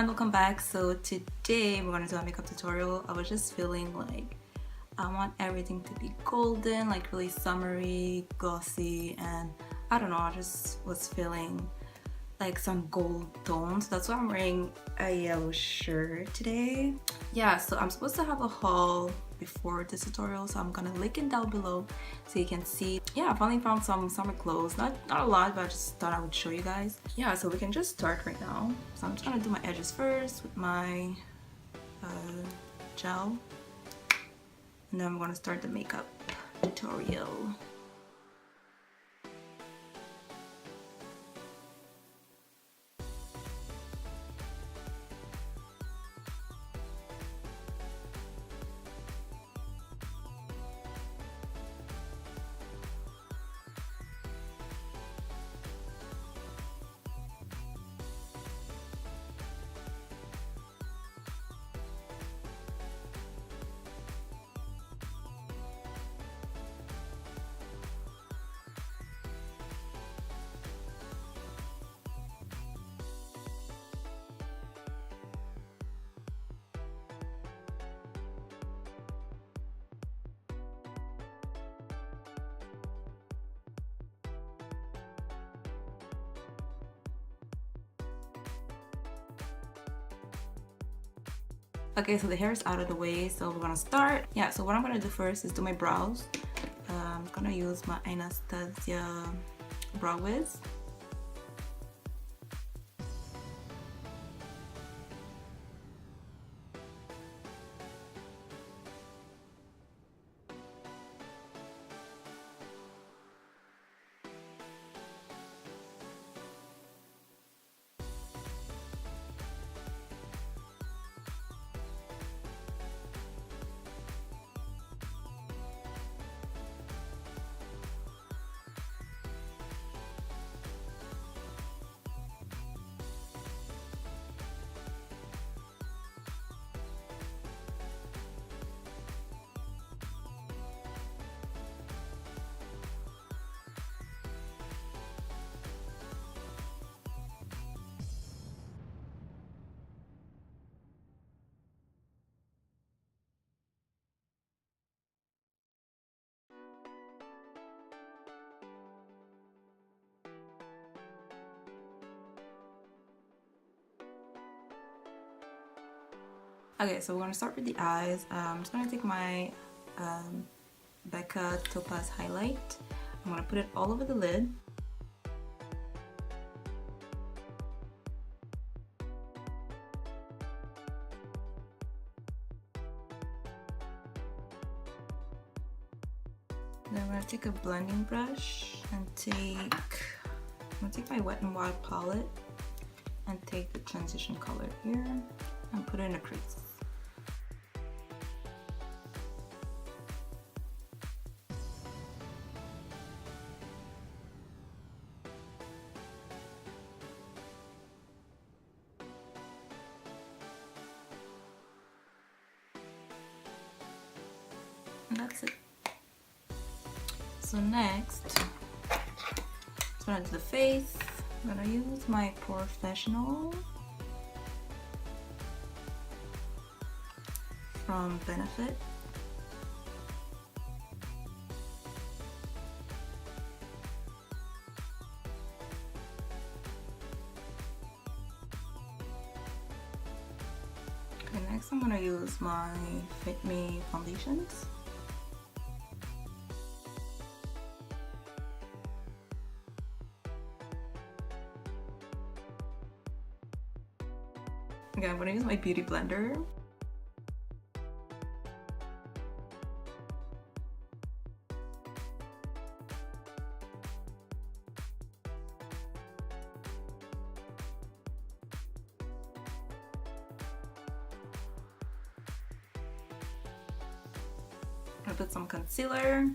everyone, welcome back. So today we're gonna do a makeup tutorial. I was just feeling like I want everything to be golden, like really summery, glossy, and I don't know, I just was feeling like some gold tones. That's why I'm wearing a yellow shirt today. Yeah, so I'm supposed to have a haul before this tutorial, so I'm gonna link it down below so you can see. Yeah, I finally found some summer clothes. Not a lot, but I just thought I would show you guys. Yeah, so we can just start right now. So I'm just gonna do my edges first with my gel, and then I'm gonna start the makeup tutorial. Okay, so the hair is out of the way, so we're gonna start. Yeah, so what I'm gonna do first is do my brows. I'm gonna use my Anastasia brow wiz. Okay, so we're gonna start with the eyes. I'm just gonna take my Becca Topaz highlight. I'm gonna put it all over the lid. Then I'm gonna take a blending brush and I'm gonna take my Wet n Wild palette and take the transition color here and put it in a crease. And that's it. So next, I'm gonna do the face. I'm gonna use my Porefessional from Benefit. Okay, next I'm gonna use my Fit Me foundations. Okay, I'm gonna use my beauty blender. I'll put some concealer.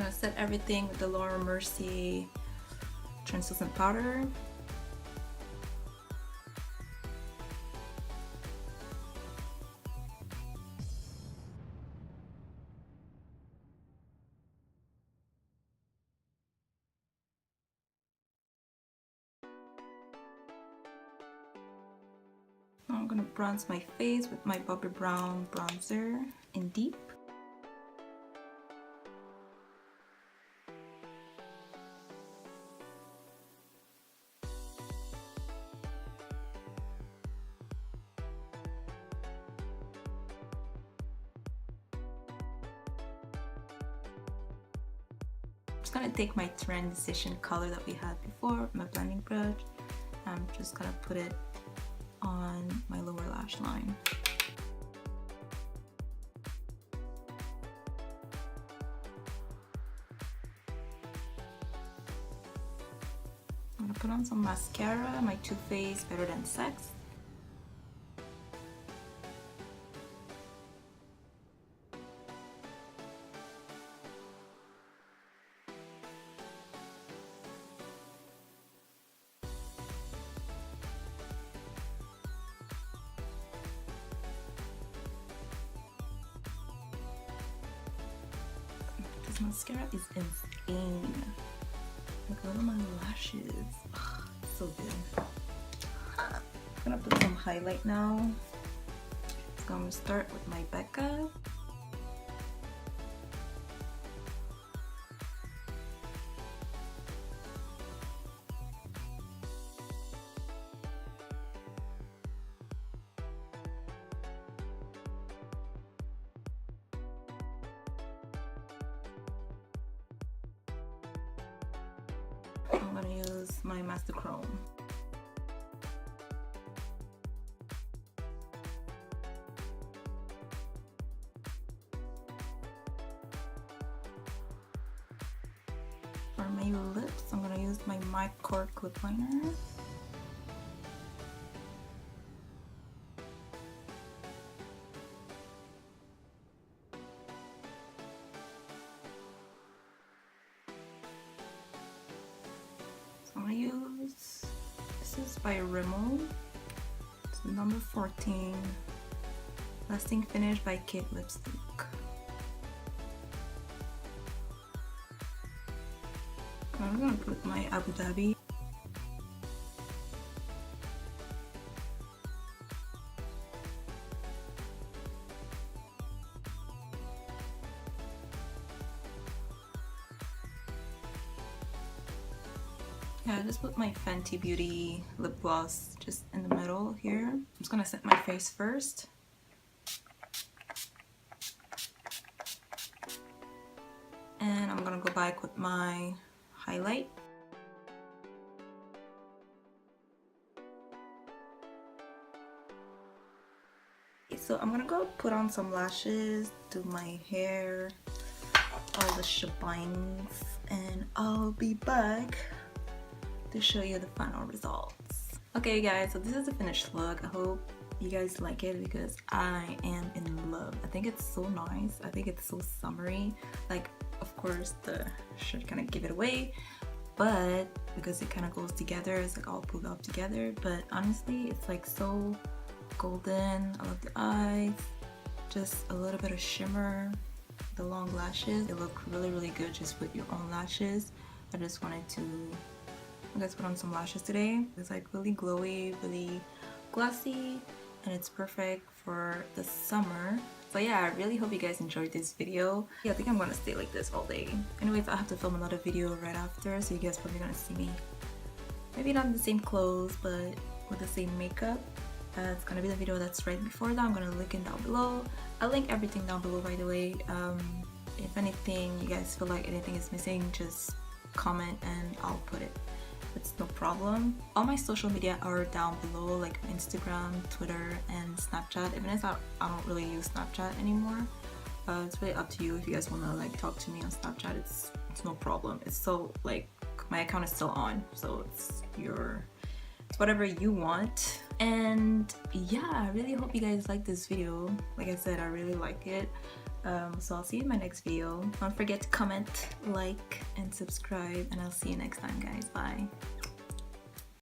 gonna set everything with the Mercier translucent powder. Now I'm gonna bronze my face with my Bobbi Brown bronzer in Deep. I'm just gonna take my transition color that we had before, my blending brush. I'm just gonna put it on my lower lash line. I'm gonna put on some mascara, my Too Faced Better Than Sex. This mascara is insane. Like, look at my lashes. Ugh, so good. I'm gonna put some highlight now. So I'm gonna start with my Becca. I'm gonna use my Master Chrome. For my lips, I'm gonna use my Mike Cork lip liner. I'm gonna use, this is by Rimmel, it's number 14, Lasting Finish by Kit Lipstick. I'm gonna put my Abu Dhabi. Yeah, I just put my Fenty Beauty lip gloss just in the middle here. I'm just gonna set my face first. And I'm gonna go back with my highlight. So I'm gonna go put on some lashes, do my hair, all the shebangs, and I'll be back to show you the final results. Okay guys, so this is the finished look. I hope you guys like it because I am in love. I think it's so nice. I think it's so summery. Like, of course the shirt kind of give it away, but because it kind of goes together, it's like all pulled up together. But honestly, it's like so golden. I love the eyes, just a little bit of shimmer, the long lashes. They look really good just with your own lashes. I just wanted to, I guess, put on some lashes today. It's like really glowy, really glossy, and it's perfect for the summer. So yeah, I really hope you guys enjoyed this video. Yeah, I think I'm gonna stay like this all day. Anyways, I have to film another video right after, so you guys probably gonna see me maybe not in the same clothes, but with the same makeup. It's gonna be the video that's right before that. I'm gonna link it down below. I'll link everything down below, by the way. If anything, you guys feel like anything is missing, just comment and I'll put it. It's no problem. All my social media are down below, like Instagram, Twitter, and Snapchat. Even if I don't really use Snapchat anymore. It's really up to you if you guys wanna like talk to me on Snapchat. It's no problem. It's so like my account is still on, so it's your It's whatever you want. And yeah, I really hope you guys like this video. Like I said, I really like it. So I'll see you in my next video. Don't forget to comment, like, and subscribe, and I'll see you next time, guys. Bye.